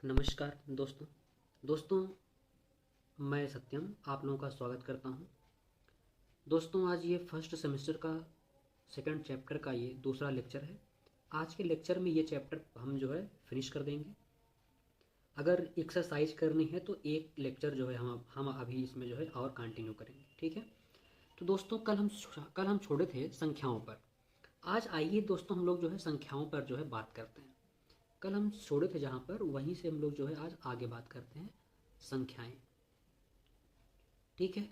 नमस्कार दोस्तों मैं सत्यम आप लोगों का स्वागत करता हूं। दोस्तों आज ये फर्स्ट सेमेस्टर का सेकंड चैप्टर का ये दूसरा लेक्चर है। आज के लेक्चर में ये चैप्टर हम जो है फिनिश कर देंगे। अगर एक्सरसाइज करनी है तो एक लेक्चर जो है हम अभी इसमें जो है और कंटिन्यू करेंगे, ठीक है। तो दोस्तों कल हम छोड़े थे संख्याओं पर। आज आइए दोस्तों हम लोग जो है संख्याओं पर जो है बात करते हैं। कल हम छोड़े थे जहाँ पर वहीं से हम लोग जो है आज आगे बात करते हैं संख्याएं, ठीक है।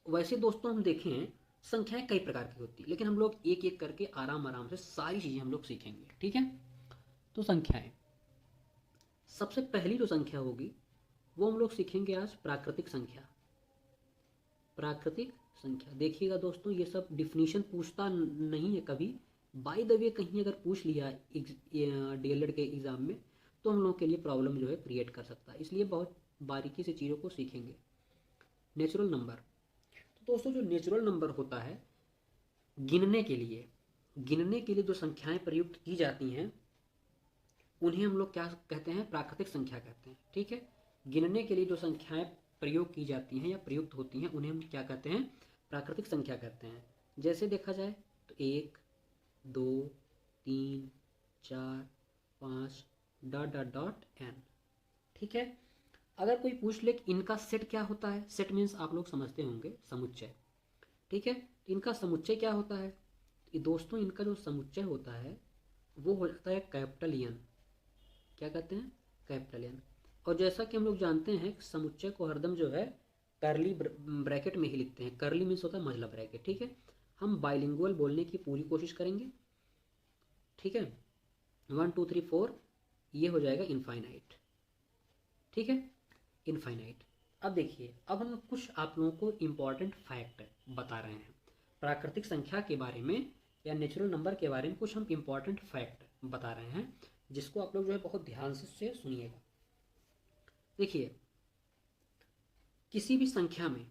वैसे दोस्तों हम देखें संख्याएं कई प्रकार की होती है, लेकिन हम लोग एक एक करके आराम आराम से सारी चीज़ें हम लोग सीखेंगे, ठीक है। तो संख्याएं, सबसे पहली जो संख्या होगी वो हम लोग सीखेंगे आज प्राकृतिक संख्या। प्राकृतिक संख्या देखिएगा दोस्तों, ये सब डिफिनीशन पूछता नहीं है कभी। बाय द वे कहीं अगर पूछ लिया डीएलएड के एग्ज़ाम में तो हम लोग के लिए प्रॉब्लम जो है क्रिएट कर सकता है, इसलिए बहुत बारीकी से चीज़ों को सीखेंगे। नेचुरल नंबर, तो दोस्तों जो नेचुरल नंबर होता है गिनने के लिए जो संख्याएं प्रयुक्त की जाती हैं उन्हें हम लोग क्या कहते हैं, प्राकृतिक संख्या कहते हैं, ठीक है। गिनने के लिए जो संख्याएं प्रयोग की जाती हैं या प्रयुक्त होती हैं उन्हें हम क्या कहते हैं, प्राकृतिक संख्या कहते हैं। जैसे देखा जाए तो 1, 2, 3, 4, 5 डॉट डॉट डॉट एन, ठीक है। अगर कोई पूछ ले कि इनका सेट क्या होता है, सेट मीन्स आप लोग समझते होंगे समुच्चय, ठीक है। तो इनका समुच्चय क्या होता है, तो दोस्तों इनका जो समुच्चय होता है वो हो जाता है कैपिटल एन। क्या कहते हैं, कैपिटल एन। और जैसा कि हम लोग जानते हैं समुच्चय को हरदम जो है करली ब्रैकेट में ही लिखते हैं। करली मीन्स होता है मतलब ब्रैकेट, ठीक है। हम बाइलिंगुअल बोलने की पूरी कोशिश करेंगे, ठीक है। 1 2 3 4 ये हो जाएगा इनफाइनाइट, ठीक है, इनफाइनाइट। अब देखिए, अब हम कुछ आप लोगों को इम्पॉर्टेंट फैक्ट बता रहे हैं प्राकृतिक संख्या के बारे में या नेचुरल नंबर के बारे में। कुछ हम इम्पॉर्टेंट फैक्ट बता रहे हैं जिसको आप लोग जो है बहुत ध्यान से सुनिएगा। देखिए, किसी भी संख्या में,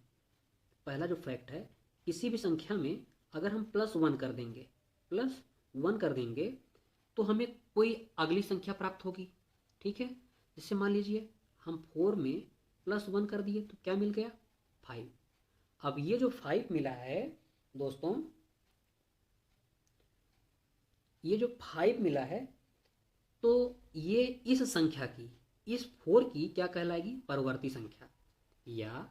पहला जो फैक्ट है, किसी भी संख्या में अगर हम +1 कर देंगे तो हमें कोई अगली संख्या प्राप्त होगी, ठीक है। जैसे मान लीजिए हम 4 में +1 कर दिए तो क्या मिल गया, 5। अब ये जो 5 मिला है दोस्तों, ये जो 5 मिला है तो ये इस संख्या की, इस 4 की क्या कहलाएगी, परवर्ती संख्या या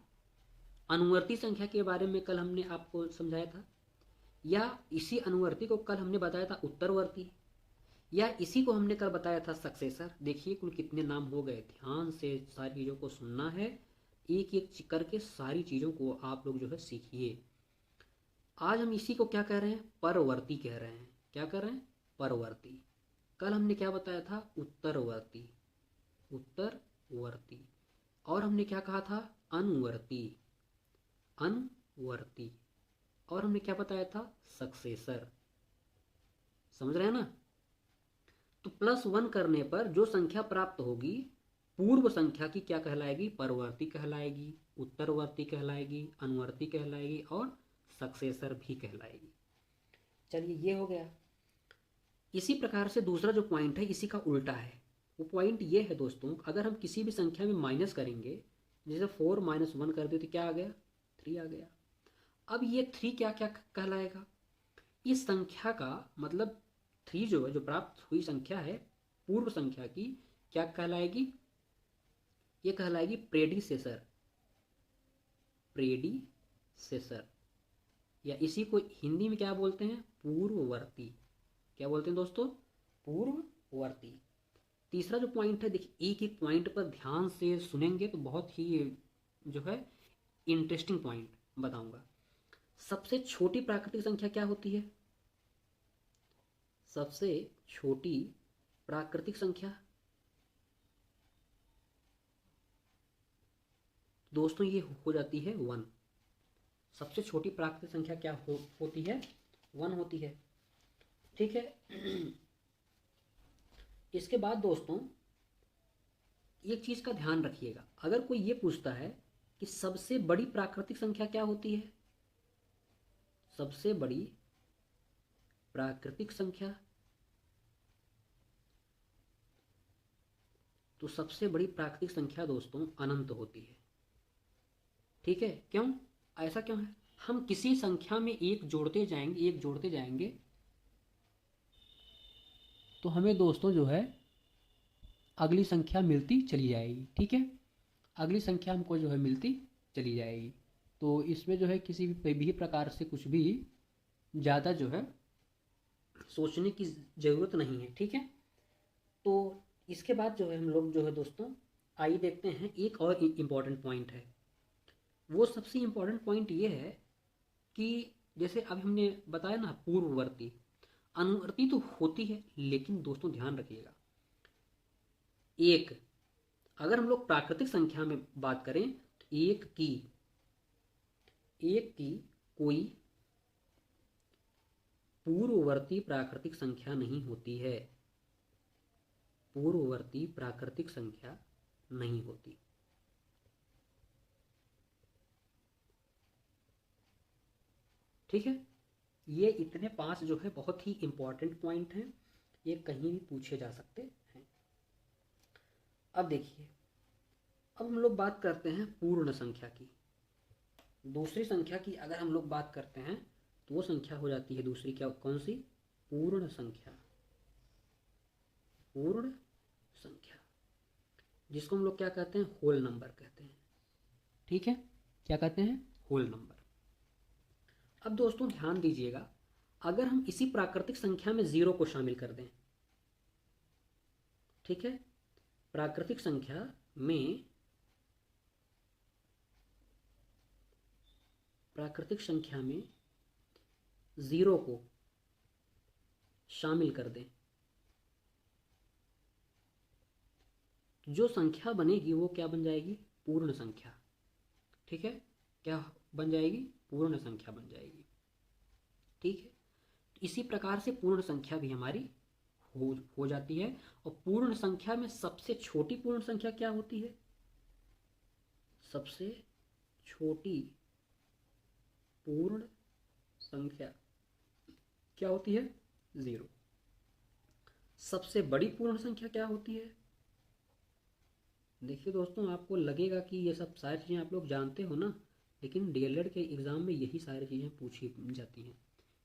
अनुवर्ती संख्या के बारे में कल हमने आपको समझाया था। या इसी अनुवर्ती को कल हमने बताया था उत्तरवर्ती, या इसी को हमने कल बताया था सक्सेसर। देखिए कुल कितने नाम हो गए, ध्यान से सारी चीज़ों को सुनना है, एक एक करके सारी चीज़ों को आप लोग जो है सीखिए। आज हम इसी को क्या कह रहे हैं, परवर्ती कह रहे हैं। क्या कर रहे हैं, परवर्ती। कल हमने क्या बताया था, उत्तरवर्ती, उत्तरवर्ती। और हमने क्या कहा था, अनुवर्ती, अनुवर्ती। और हमने क्या बताया था, सक्सेसर। समझ रहे हैं ना। तो +1 करने पर जो संख्या प्राप्त होगी पूर्व संख्या की क्या कहलाएगी, परवर्ती कहलाएगी, उत्तरवर्ती कहलाएगी, अनुवर्ती कहलाएगी और सक्सेसर भी कहलाएगी। चलिए ये हो गया। इसी प्रकार से दूसरा जो पॉइंट है इसी का उल्टा है। वो पॉइंट ये है दोस्तों, अगर हम किसी भी संख्या में माइनस करेंगे, जैसे 4 - 1 कर दिए तो क्या आ गया, 3 आ गया। अब ये 3 क्या क्या कहलाएगा, इस संख्या का मतलब 3 जो है, जो प्राप्त हुई संख्या है पूर्व संख्या की, क्या कहलाएगी, ये कहलाएगी प्रेडिसेसर, प्रेडिसेसर। या इसी को हिंदी में क्या बोलते हैं, पूर्ववर्ती। क्या बोलते हैं दोस्तों, पूर्ववर्ती। तीसरा जो पॉइंट है, देखिए एक एक पॉइंट पर ध्यान से सुनेंगे तो बहुत ही जो है इंटरेस्टिंग पॉइंट बताऊंगा। सबसे छोटी प्राकृतिक संख्या क्या होती है, सबसे छोटी प्राकृतिक संख्या दोस्तों ये हो जाती है 1। सबसे छोटी प्राकृतिक संख्या क्या होती है, 1 होती है, ठीक है। इसके बाद दोस्तों एक चीज़ का ध्यान रखिएगा, अगर कोई ये पूछता है कि सबसे बड़ी प्राकृतिक संख्या क्या होती है, सबसे बड़ी प्राकृतिक संख्या, तो सबसे बड़ी प्राकृतिक संख्या दोस्तों अनंत होती है। ठीक है, क्यों, ऐसा क्यों है? हम किसी संख्या में एक जोड़ते जाएंगे तो हमें दोस्तों जो है अगली संख्या मिलती चली जाएगी। ठीक है, अगली संख्या हमको जो है मिलती चली जाएगी। तो इसमें जो है किसी भी प्रकार से कुछ भी ज़्यादा जो है सोचने की ज़रूरत नहीं है। ठीक है, तो इसके बाद जो है हम लोग जो है दोस्तों आइए देखते हैं, एक और इम्पॉर्टेंट पॉइंट है। वो सबसे इम्पॉर्टेंट पॉइंट ये है कि जैसे अब हमने बताया ना, पूर्ववर्ती अनुवर्ती तो होती है, लेकिन दोस्तों ध्यान रखिएगा, एक, अगर हम लोग प्राकृतिक संख्या में बात करें तो एक की कोई पूर्ववर्ती प्राकृतिक संख्या नहीं होती है, पूर्ववर्ती प्राकृतिक संख्या नहीं होती। ठीक है, ये इतने 5 जो है बहुत ही इंपॉर्टेंट पॉइंट हैं, ये कहीं भी पूछे जा सकते हैं। अब देखिए, अब हम लोग बात करते हैं पूर्ण संख्या की। दूसरी संख्या की अगर हम लोग बात करते हैं तो वो संख्या हो जाती है दूसरी, क्या, कौन सी? पूर्ण संख्या। पूर्ण संख्या जिसको हम लोग क्या कहते हैं? होल नंबर कहते हैं। ठीक है, क्या कहते हैं? Whole number. अब दोस्तों ध्यान दीजिएगा, अगर हम इसी प्राकृतिक संख्या में 0 को शामिल कर दें, ठीक है, प्राकृतिक संख्या में प्राकृतिक संख्या में 0 को शामिल कर दें, जो संख्या बनेगी वो क्या बन जाएगी? पूर्ण संख्या। ठीक है, क्या बन जाएगी? पूर्ण संख्या बन जाएगी। ठीक है, इसी प्रकार से पूर्ण संख्या भी हमारी हो जाती है। और पूर्ण संख्या में सबसे छोटी पूर्ण संख्या क्या होती है? सबसे छोटी पूर्ण संख्या क्या होती है? 0। सबसे बड़ी पूर्ण संख्या क्या होती है? देखिए दोस्तों, आपको लगेगा कि ये सब सारी चीज़ें आप लोग जानते हो ना, लेकिन डीएलएड के एग्ज़ाम में यही सारी चीज़ें पूछी जाती हैं,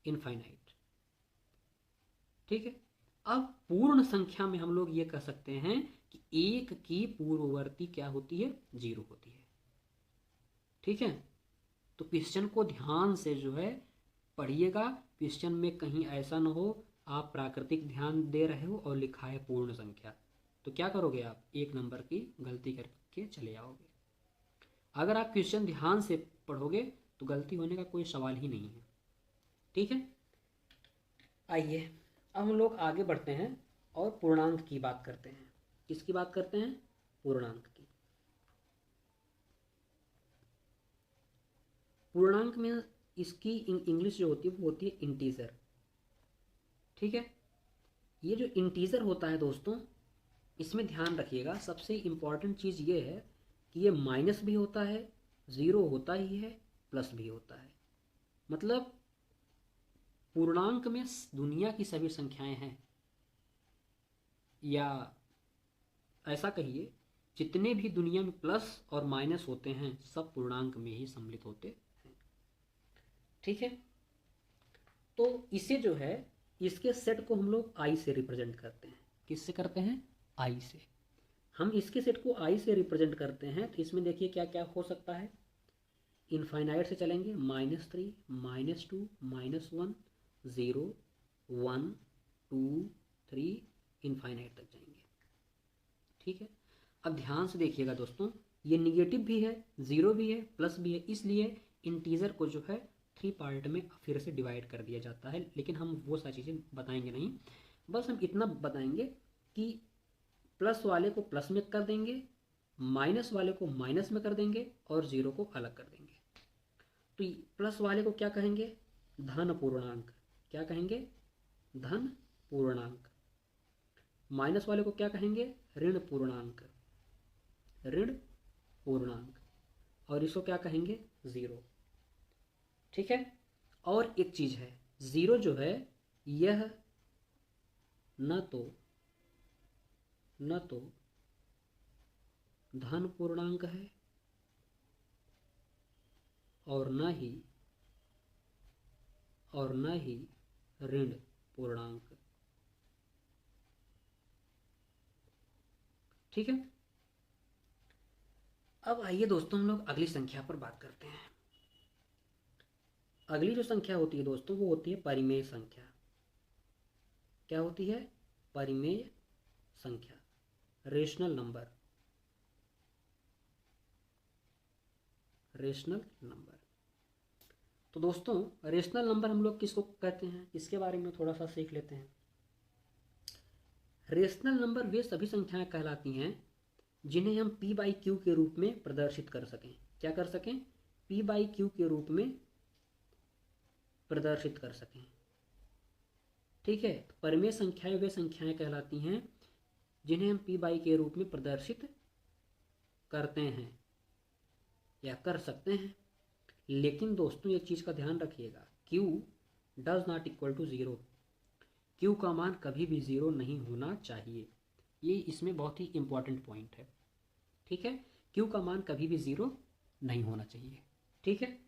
इनफाइनाइट। ठीक है, अब पूर्ण संख्या में हम लोग ये कह सकते हैं कि 1 की पूर्ववर्ती क्या होती है? 0 होती है। ठीक है, तो क्वेश्चन को ध्यान से जो है पढ़िएगा, क्वेश्चन में कहीं ऐसा ना हो आप प्राकृतिक ध्यान दे रहे हो और लिखा है पूर्ण संख्या, तो क्या करोगे आप? 1 नंबर की गलती करके चले आओगे। अगर आप क्वेश्चन ध्यान से पढ़ोगे तो गलती होने का कोई सवाल ही नहीं है। ठीक है, आइए अब हम लोग आगे बढ़ते हैं और पूर्णांक की बात करते हैं। किसकी बात करते हैं? पूर्णांक की। पूर्णांक में इसकी इंग्लिश जो होती है वो होती है इंटीजर। ठीक है, ये जो इंटीजर होता है दोस्तों, इसमें ध्यान रखिएगा, सबसे इम्पॉर्टेंट चीज़ ये है कि ये माइनस भी होता है, 0 होता ही है, प्लस भी होता है। मतलब पूर्णांक में दुनिया की सभी संख्याएं हैं, या ऐसा कहिए जितने भी दुनिया में प्लस और माइनस होते हैं सब पूर्णांक में ही सम्मिलित होते हैं। ठीक है, तो इसे जो है, इसके सेट को हम लोग आई से रिप्रेजेंट करते हैं। किससे करते हैं? आई से। हम इसके सेट को आई से रिप्रेजेंट करते हैं, तो इसमें देखिए क्या क्या हो सकता है। इनफाइनाइट से चलेंगे, -3, -2, -1, 0, 1, 2, 3, इनफाइनाइट तक जाएंगे। ठीक है, अब ध्यान से देखिएगा दोस्तों, ये निगेटिव भी है, 0 भी है, प्लस भी है, इसलिए इंटीजर को जो है 3 पार्ट में फिर से डिवाइड कर दिया जाता है। लेकिन हम वो सारी चीज़ें बताएंगे नहीं, बस हम इतना बताएंगे कि प्लस वाले को प्लस में कर देंगे, माइनस वाले को माइनस में कर देंगे और 0 को अलग कर देंगे। तो प्लस वाले को क्या कहेंगे? धन पूर्णांक। क्या कहेंगे? धन पूर्णांक। माइनस वाले को क्या कहेंगे? ऋण पूर्णांक। ऋण पूर्णांक। और इसको क्या कहेंगे? 0। ठीक है, और एक चीज है, 0 जो है यह न तो धन पूर्णांक है और न ही ऋण पूर्णांक। ठीक है। अब आइए दोस्तों हम लोग अगली संख्या पर बात करते हैं। अगली जो संख्या होती है दोस्तों वो होती है परिमेय संख्या। क्या होती है? परिमेय संख्या, रेशनल नंबर। Rational number. तो दोस्तों रेशनल नंबर हम लोग किसको कहते हैं, इसके बारे में थोड़ा सा सीख लेते हैं। रेशनल नंबर वे सभी संख्याएं कहलाती हैं जिन्हें हम p बाई क्यू के रूप में प्रदर्शित कर सकें। क्या कर सकें? p बाई क्यू के रूप में प्रदर्शित कर सकें। ठीक है। परिमेय संख्याएं वे संख्याएं कहलाती हैं जिन्हें हम p बाई के रूप में प्रदर्शित करते हैं या कर सकते हैं। लेकिन दोस्तों एक चीज़ का ध्यान रखिएगा, q does not equal to zero. q का मान कभी भी ज़ीरो नहीं होना चाहिए। ये इसमें बहुत ही इम्पॉर्टेंट पॉइंट है। ठीक है। q का मान कभी भी ज़ीरो नहीं होना चाहिए। ठीक है।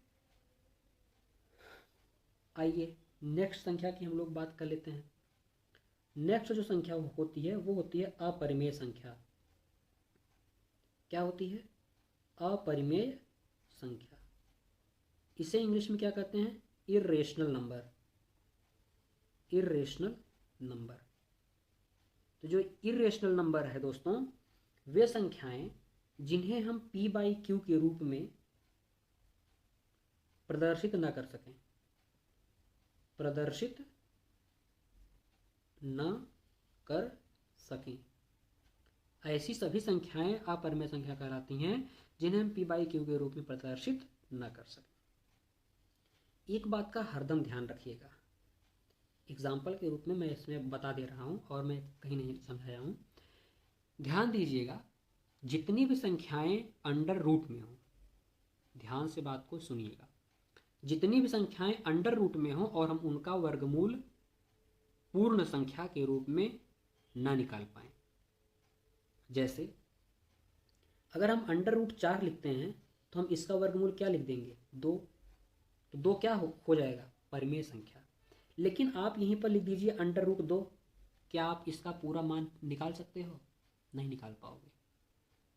आइए नेक्स्ट संख्या की हम लोग बात कर लेते हैं। नेक्स्ट जो संख्या होती है वो होती है अपरिमेय संख्या। क्या होती है? अपरिमेय संख्या। इसे इंग्लिश में क्या कहते हैं? Irrational number. Irrational number. तो जो इर्रेशनल नंबर है दोस्तों वे संख्याएं जिन्हें हम p बाई क्यू के रूप में प्रदर्शित न कर सकें, प्रदर्शित न कर सकें, ऐसी सभी संख्याएं अपरिमेय संख्या कहलाती हैं जिन्हें हम p बाई क्यू के रूप में प्रदर्शित न कर सकें। एक बात का हरदम ध्यान रखिएगा, एग्जाम्पल के रूप में मैं इसमें बता दे रहा हूँ और मैं कहीं नहीं समझाया हूँ। ध्यान दीजिएगा, जितनी भी संख्याएं अंडर रूट में हों, ध्यान से बात को सुनिएगा, जितनी भी संख्याएं अंडर रूट में हों और हम उनका वर्गमूल पूर्ण संख्या के रूप में ना निकाल पाएं। जैसे अगर हम अंडर रूट 4 लिखते हैं तो हम इसका वर्गमूल क्या लिख देंगे? 2। तो 2 क्या हो जाएगा? परिमेय संख्या। लेकिन आप यहीं पर लिख दीजिए अंडर रूट 2। क्या आप इसका पूरा मान निकाल सकते हो? नहीं निकाल पाओगे।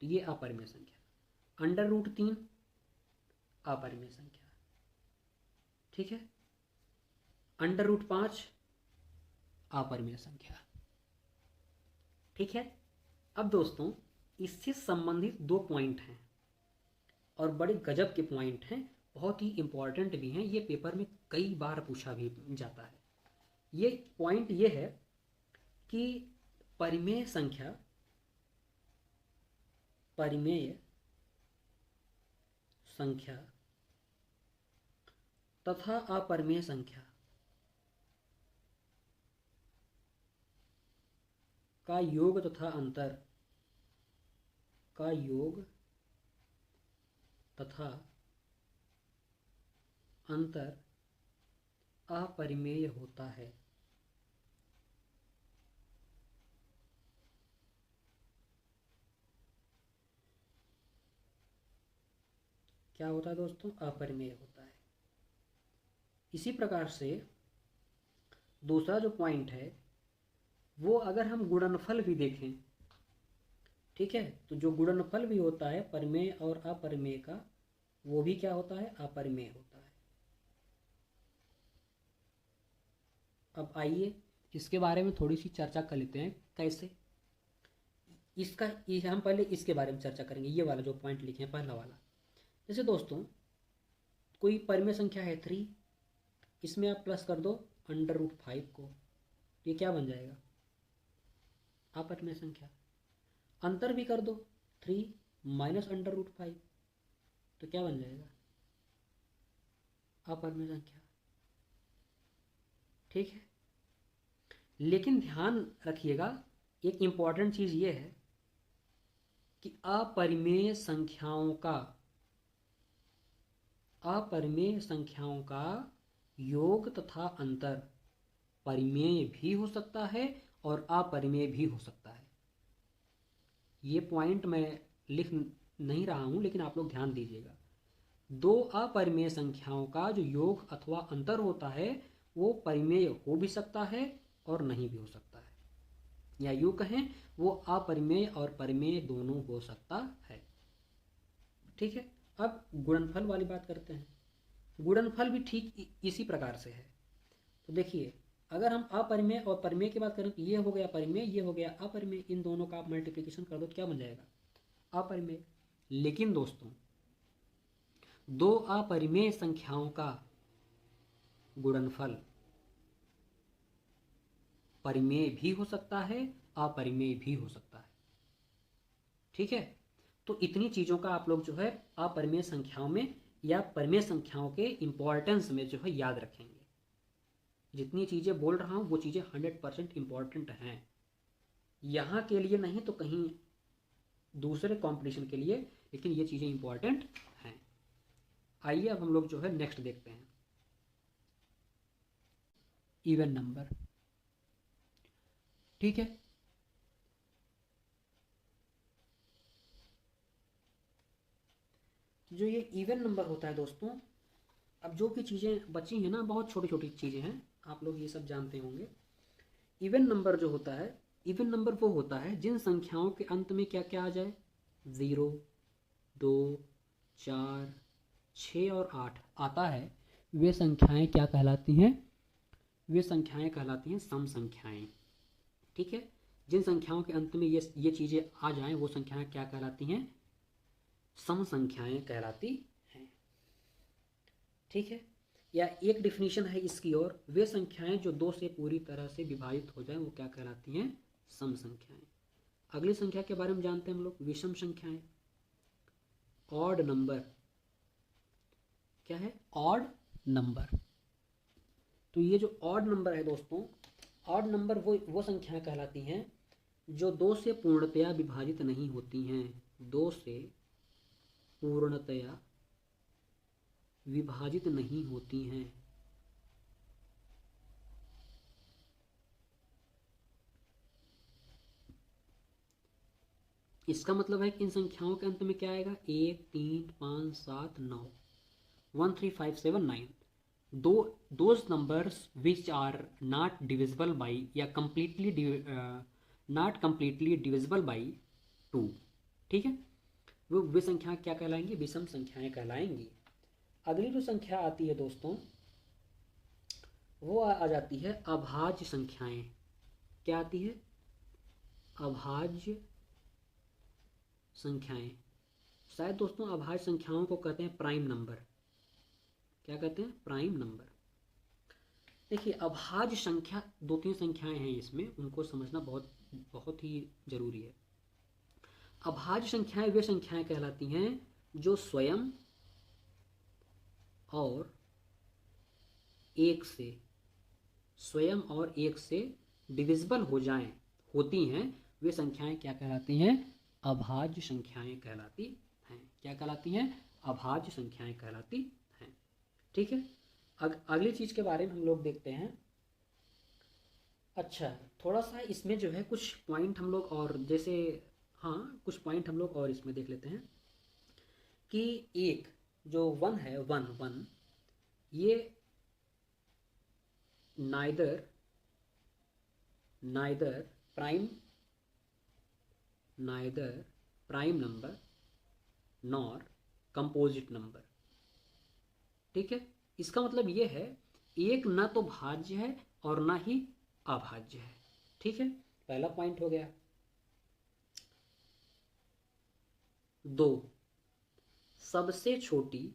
तो ये अपरिमेय संख्या। अंडर रूट 3 अपरिमेय संख्या। ठीक है। अंडर रूट 5 अपरिमेय संख्या। ठीक है। अब दोस्तों इससे संबंधित 2 पॉइंट हैं और बड़े गजब के पॉइंट हैं, बहुत ही इंपॉर्टेंट भी हैं। ये पेपर में कई बार पूछा भी जाता है। ये पॉइंट ये है कि परिमेय संख्या, परिमेय संख्या तथा अपरिमेय संख्या का योग तथा अंतर, का योग तथा अंतर अपरिमेय होता है। क्या होता है दोस्तों? अपरिमेय होता है। इसी प्रकार से दूसरा जो पॉइंट है वो अगर हम गुणनफल भी देखें, ठीक है, तो जो गुणनफल भी होता है परिमेय और अपरिमेय का, वो भी क्या होता है? अपरिमेय होता है। अब आइए इसके बारे में थोड़ी सी चर्चा कर लेते हैं। कैसे? इसका हम पहले इसके बारे में चर्चा करेंगे। ये वाला जो पॉइंट लिखे हैं पहला वाला, जैसे दोस्तों कोई परिमेय संख्या है 3, इसमें आप प्लस कर दो अंडर रूट 5 को, ये क्या बन जाएगा? अपरिमेय संख्या। अंतर भी कर दो 3 माइनस अंडर रूट 5, तो क्या बन जाएगा? अपरिमेय संख्या। ठीक है। लेकिन ध्यान रखिएगा, एक इंपॉर्टेंट चीज ये है कि अपरिमेय संख्याओं का योग तथा अंतर परिमेय भी हो सकता है और अपरिमेय भी हो सकता है। ये पॉइंट मैं लिख नहीं रहा हूँ, लेकिन आप लोग ध्यान दीजिएगा। दो अपरिमेय संख्याओं का जो योग अथवा अंतर होता है वो परिमेय हो भी सकता है और नहीं भी हो सकता है, या यूँ कहें वो अपरिमेय और परिमेय दोनों हो सकता है। ठीक है, अब गुणनफल वाली बात करते हैं। गुणनफल भी ठीक इसी प्रकार से है। तो देखिए, अगर हम अपरिमेय और परिमेय की बात करें तो ये हो गया परिमेय, ये हो गया अपरिमेय, इन दोनों का आप मल्टीप्लिकेशन कर दो तो क्या बन जाएगा? अपरिमेय। लेकिन दोस्तों, दो अपरिमेय संख्याओं का गुणनफल परिमेय भी हो सकता है, अपरिमेय भी हो सकता है। ठीक है, तो इतनी चीज़ों का आप लोग जो है अपरिमेय संख्याओं में या परिमेय संख्याओं के इम्पोर्टेंस में जो है याद रखेंगे। जितनी चीज़ें बोल रहा हूँ वो चीज़ें 100% इम्पॉर्टेंट हैं, यहाँ के लिए नहीं तो कहीं दूसरे कंपटीशन के लिए, लेकिन ये चीज़ें इम्पॉर्टेंट हैं। आइए अब हम लोग जो है नेक्स्ट देखते हैं, इवन नंबर। ठीक है, जो ये इवन नंबर होता है दोस्तों, अब जो भी चीज़ें बची हैं ना, बहुत छोटी छोटी चीज़ें हैं, आप लोग ये सब जानते होंगे। इवन नंबर जो होता है, इवन नंबर वो होता है जिन संख्याओं के अंत में क्या क्या आ जाए, 0, 2, 4, 6 और 8 आता है, वे संख्याएं क्या कहलाती हैं? वे संख्याएं कहलाती हैं सम संख्याएं। ठीक है, जिन संख्याओं के अंत में ये चीज़ें आ जाएं वो संख्याएं क्या कहलाती हैं? सम संख्याएं कहलाती हैं। ठीक है, या एक डिफिनीशन है इसकी, और वे संख्याएं जो 2 से पूरी तरह से विभाजित हो जाएं वो क्या कहलाती हैं? सम संख्याएं। अगली संख्या के बारे में जानते हैं हम लोग, विषम संख्याएं। ऑड नंबर क्या है? Odd number. तो ये जो ऑड नंबर है दोस्तों, ऑड नंबर वो संख्याएं कहलाती हैं जो 2 से पूर्णतया विभाजित नहीं होती हैं, 2 से पूर्णतया विभाजित नहीं होती हैं। इसका मतलब है कि इन संख्याओं के अंत में क्या आएगा? 1, 3, 5, 7, 9, 1, 3, 5, 7, 9। Those numbers which are not divisible by या नॉट कंप्लीटली डिविजिबल बाई 2। ठीक है, वे संख्या क्या कहलाएंगी? विषम संख्याएं कहलाएंगी। अगली जो संख्या आती है दोस्तों, वो आ जाती है अभाज्य संख्याएं। क्या आती है? अभाज्य संख्याएं। शायद दोस्तों अभाज्य संख्याओं को कहते हैं प्राइम नंबर। क्या कहते हैं? Prime number. देखिए, अभाज्य संख्या 2-3 संख्याएं हैं इसमें, उनको समझना बहुत बहुत ही जरूरी है। अभाज्य संख्याएं वे संख्याएं कहलाती हैं जो स्वयं और एक से डिविजिबल हो जाएं, होती हैं, वे संख्याएं क्या कहलाती हैं? अभाज्य संख्याएं कहलाती हैं। क्या कहलाती हैं? अभाज्य संख्याएं कहलाती हैं। ठीक है, अगली चीज़ के बारे में हम लोग देखते हैं। अच्छा, थोड़ा सा इसमें जो है कुछ पॉइंट हम लोग और, जैसे हाँ, कुछ पॉइंट हम लोग और इसमें देख लेते हैं कि एक जो 1 है, 1 ये neither prime number nor composite number. ठीक है, इसका मतलब ये है एक ना तो भाज्य है और ना ही अभाज्य है। ठीक है, पहला पॉइंट हो गया। 2, सबसे छोटी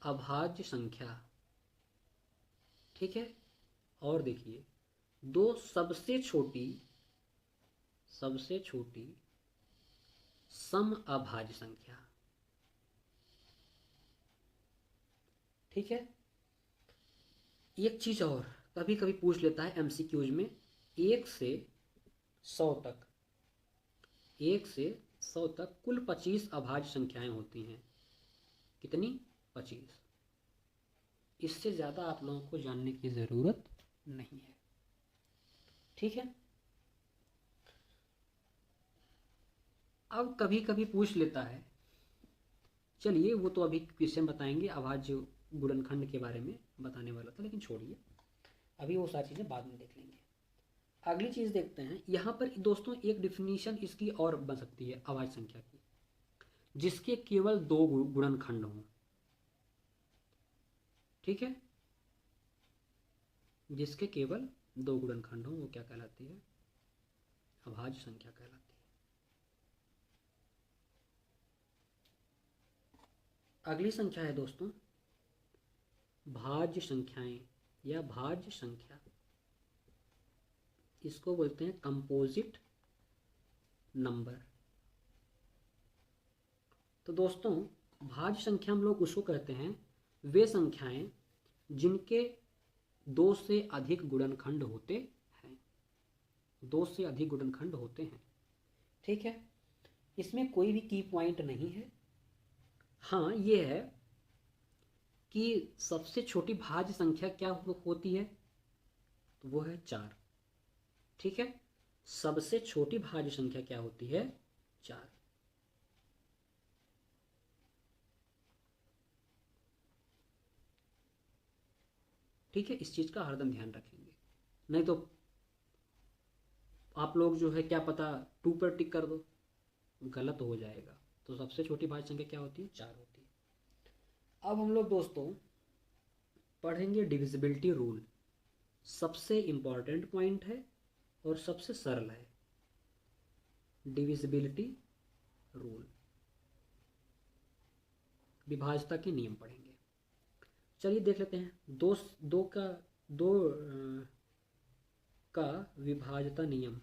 अभाज्य संख्या। ठीक है, और देखिए, 2 सबसे छोटी सम अभाज्य संख्या। ठीक है, एक चीज और कभी कभी पूछ लेता है एमसीक्यूज में, 1 से 100 तक कुल 25 अभाज्य संख्याएं होती हैं। कितनी? 25। इससे ज़्यादा आप लोगों को जानने की ज़रूरत नहीं है। ठीक है। अब कभी कभी पूछ लेता है, चलिए वो तो अभी क्वेश्चन बताएंगे, अभाज्य गुणनखंड के बारे में बताने वाला था, लेकिन छोड़िए, अभी वो सारी चीज़ें बाद में देख लेंगे। अगली चीज़ देखते हैं, यहाँ पर दोस्तों एक डिफिनीशन इसकी और बन सकती है अभाज्य संख्या की, जिसके केवल दो गुणनखंड हों। ठीक है, जिसके केवल दो गुणनखंड हों, वो क्या कहलाती है? अभाज्य संख्या कहलाती है। अगली संख्या है दोस्तों भाज्य संख्याएं या भाज्य संख्या, इसको बोलते हैं कंपोजिट नंबर। तो दोस्तों भाज्य संख्या हम लोग उसको कहते हैं वे संख्याएं जिनके दो से अधिक गुणनखंड होते हैं, दो से अधिक गुणनखंड होते हैं। ठीक है, इसमें कोई भी की पॉइंट नहीं है। हाँ ये है कि सबसे छोटी भाज्य संख्या क्या होती है, तो वो है 4। ठीक है, सबसे छोटी भाज्य संख्या क्या होती है? 4। ठीक है, इस चीज़ का हरदम ध्यान रखेंगे, नहीं तो आप लोग जो है क्या पता 2 पर टिक कर दो, गलत हो जाएगा। तो सबसे छोटी भाज्य संख्या क्या होती है? 4 होती है। अब हम लोग दोस्तों पढ़ेंगे डिविजिबिलिटी रूल। सबसे इम्पॉर्टेंट पॉइंट है और सबसे सरल है, डिविजिबिलिटी रूल, विभाज्यता के नियम पढ़ेंगे। चलिए देख लेते हैं, दो का विभाज्यता नियम,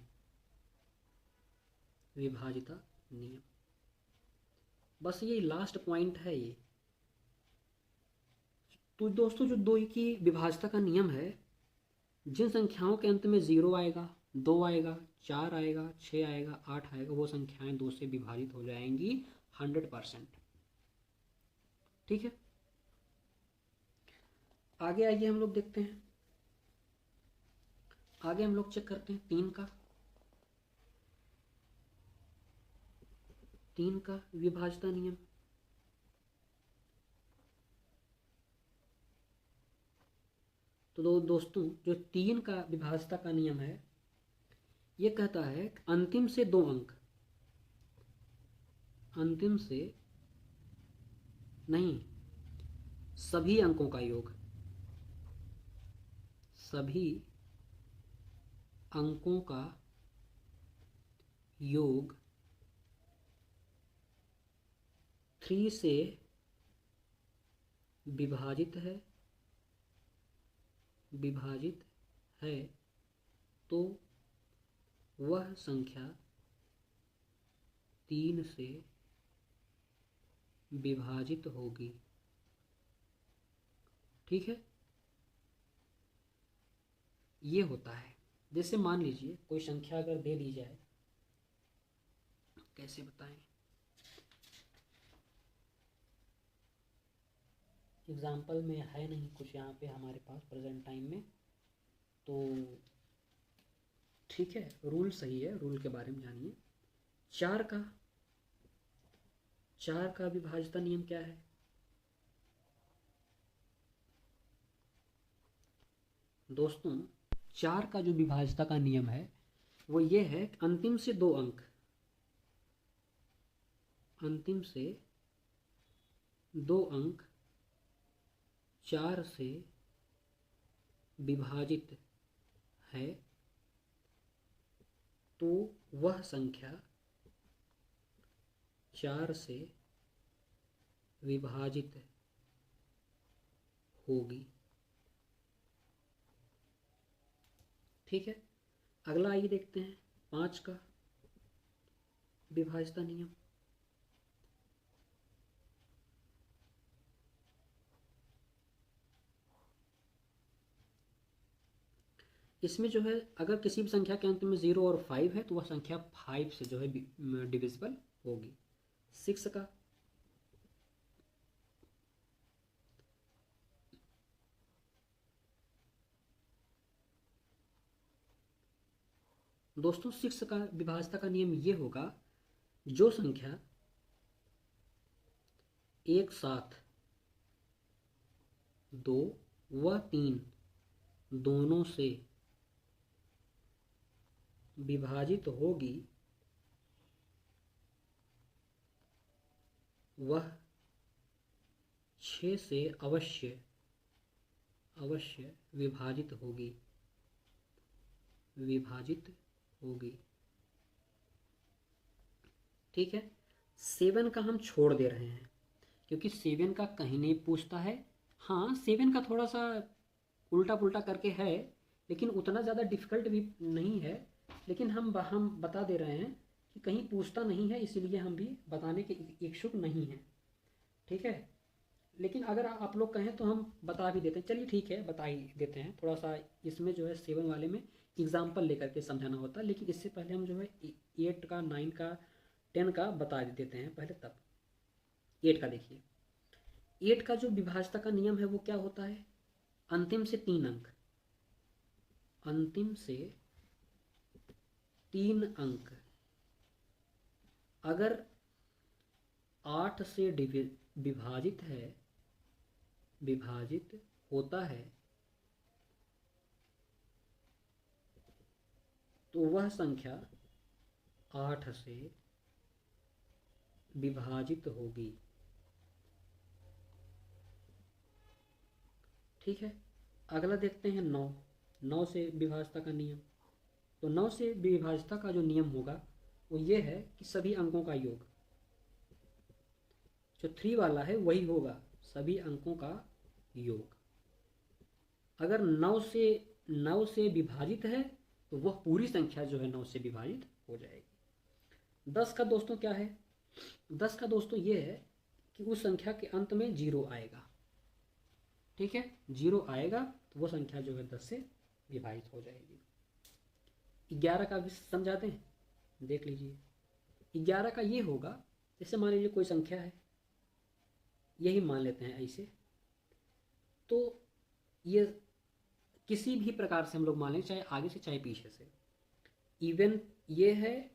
विभाज्यता नियम, बस ये लास्ट पॉइंट है ये। तो दोस्तों जो दो की विभाज्यता का नियम है, जिन संख्याओं के अंत में 0 आएगा, 2 आएगा, 4 आएगा, 6 आएगा, 8 आएगा, वो संख्याएं 2 से विभाजित हो जाएंगी 100%। ठीक है, आगे आइए हम लोग देखते हैं, आगे हम लोग चेक करते हैं 3 का विभाज्यता नियम। तो दोस्तों जो 3 का विभाज्यता का नियम है, ये कहता है अंतिम से 2 अंक, अंतिम से नहीं, सभी अंकों का योग, सभी अंकों का योग 3 से विभाजित है, विभाजित है तो वह संख्या 3 से विभाजित होगी। ठीक है, ये होता है। जैसे मान लीजिए कोई संख्या अगर दे दी जाए, कैसे बताएं, एग्जाम्पल में है नहीं कुछ यहाँ पे हमारे पास प्रेजेंट टाइम में, तो ठीक है, रूल सही है, रूल के बारे में जानिए। 4 का विभाज्यता नियम क्या है? दोस्तों 4 का जो विभाज्यता का नियम है वो ये है, अंतिम से 2 अंक, अंतिम से 2 अंक 4 से विभाजित है तो वह संख्या 4 से विभाजित होगी। ठीक है, अगला आइए देखते हैं 5 का विभाज्यता नियम। इसमें जो है अगर किसी भी संख्या के अंत में 0 और 5 है तो वह संख्या 5 से जो है डिविजिबल होगी। 6 का, दोस्तों 6 का विभाज्यता का नियम ये होगा, जो संख्या एक साथ 2 व 3 दोनों से विभाजित होगी वह 6 से अवश्य विभाजित होगी। ठीक है, 7 का हम छोड़ दे रहे हैं क्योंकि 7 का कहीं नहीं पूछता है। हाँ, 7 का थोड़ा सा उल्टा पुल्टा करके है, लेकिन उतना ज़्यादा डिफ़िकल्ट भी नहीं है। लेकिन हम बता दे रहे हैं कि कहीं पूछता नहीं है, इसीलिए हम भी बताने के इच्छुक नहीं हैं। ठीक है, लेकिन अगर आप लोग कहें तो हम बता भी देते हैं। चलिए ठीक है, बता ही देते हैं। थोड़ा सा इसमें जो है 7 वाले में एग्जाम्पल लेकर के समझाना होता है, लेकिन इससे पहले हम जो है 8 का, 9 का, 10 का बता देते हैं पहले, तब 8 का देखिए। 8 का जो विभाज्यता का नियम है वो क्या होता है, अंतिम से 3 अंक, अगर 8 से विभाजित होता है तो वह संख्या 8 से विभाजित होगी। ठीक है, अगला देखते हैं 9 से विभाज्यता का नियम। तो 9 से विभाज्यता का जो नियम होगा वो ये है कि सभी अंकों का योग, जो 3 वाला है वही होगा, सभी अंकों का योग। अगर 9 से विभाजित है तो वह पूरी संख्या जो है 9 से विभाजित हो जाएगी। 10 का दोस्तों क्या है, 10 का दोस्तों ये है कि उस संख्या के अंत में 0 आएगा। ठीक है, 0 आएगा तो वो संख्या जो है 10 से विभाजित हो जाएगी। 11 का भी समझा दें, देख लीजिए। 11 का ये होगा, जैसे मान लीजिए कोई संख्या है, यही मान लेते हैं ऐसे, तो ये किसी भी प्रकार से हम लोग मान लें, चाहे आगे से चाहे पीछे से। इवन ये है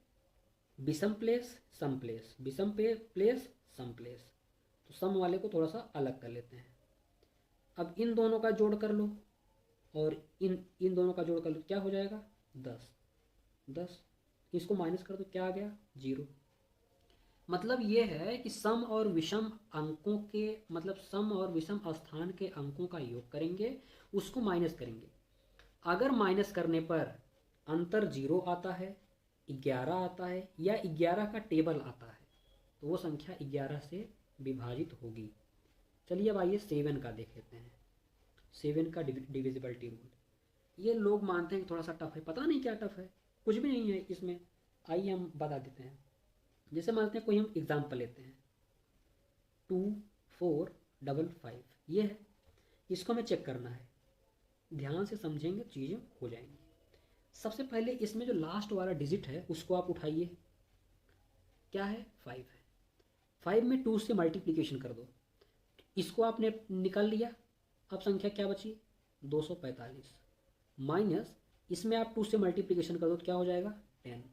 विषम प्लेस सम प्लेस, विषम प्लेस सम प्लेस, तो सम वाले को थोड़ा सा अलग कर लेते हैं। अब इन दोनों का जोड़ कर लो और इन दोनों का जोड़ कर लो, क्या हो जाएगा 10। इसको माइनस कर दो, क्या आ गया 0। मतलब ये है कि सम और विषम अंकों के, मतलब सम और विषम स्थान के अंकों का योग करेंगे, उसको माइनस करेंगे। अगर माइनस करने पर अंतर 0 आता है, 11 आता है या 11 का टेबल आता है, तो वो संख्या 11 से विभाजित होगी। चलिए अब आइए 7 का देख लेते हैं। 7 का डिविजिबिलिटी रूल, ये लोग मानते हैं कि थोड़ा सा टफ है, पता नहीं क्या टफ है, कुछ भी नहीं है इसमें। आइए हम बता देते हैं। जैसे मानते हैं कोई हम एग्जाम्पल लेते हैं, 2455 ये है, इसको हमें चेक करना है। ध्यान से समझेंगे चीज़ें हो जाएंगी। सबसे पहले इसमें जो लास्ट वाला डिजिट है उसको आप उठाइए, क्या है 5 है। 5 में 2 से मल्टीप्लिकेशन कर दो, इसको आपने निकाल लिया। अब संख्या क्या बची 245, माइनस इसमें आप 2 से मल्टीप्लिकेशन कर दो तो क्या हो जाएगा 10।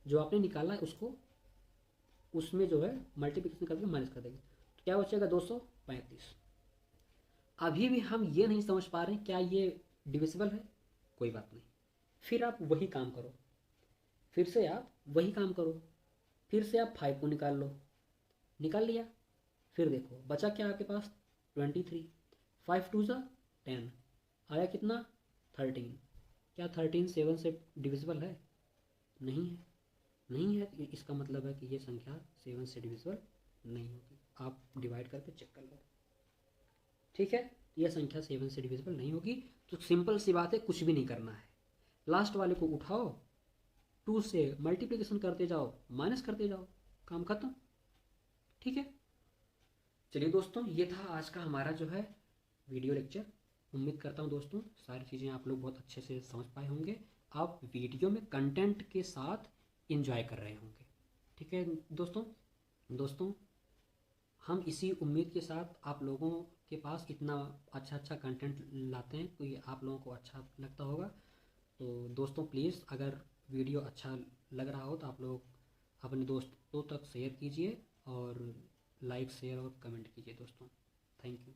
जो आपने निकाला है उसको उसमें जो है मल्टीप्लिकेशन करके माइनस कर देंगे, तो क्या बचेगा 235। अभी भी हम ये नहीं समझ पा रहे हैं क्या ये डिविजिबल है, कोई बात नहीं, फिर आप वही काम करो, फिर से आप वही काम करो, फिर से आप 5 को निकाल लो, निकाल लिया, फिर देखो बचा क्या आपके पास 23। 5 2 ज़ा 10, आया कितना 13। क्या 13 7 से डिविजिबल है, नहीं है, नहीं है, तो इसका मतलब है कि ये संख्या 7 से डिविजिबल नहीं होगी। आप डिवाइड करके चेक कर लो। ठीक है, यह संख्या 7 से डिविजिबल नहीं होगी। तो सिंपल सी बात है, कुछ भी नहीं करना है, लास्ट वाले को उठाओ, 2 से मल्टीप्लिकेशन करते जाओ, माइनस करते जाओ, काम खत्म। ठीक है, चलिए दोस्तों, ये था आज का हमारा जो है वीडियो लेक्चर। उम्मीद करता हूँ दोस्तों सारी चीज़ें आप लोग बहुत अच्छे से समझ पाए होंगे, आप वीडियो में कंटेंट के साथ एंजॉय कर रहे होंगे। ठीक है दोस्तों हम इसी उम्मीद के साथ आप लोगों के पास इतना अच्छा कंटेंट लाते हैं, तो ये आप लोगों को अच्छा लगता होगा। तो दोस्तों प्लीज़, अगर वीडियो अच्छा लग रहा हो तो आप लोग अपने दोस्तों तक शेयर कीजिए और लाइक शेयर और कमेंट कीजिए दोस्तों। Thank you.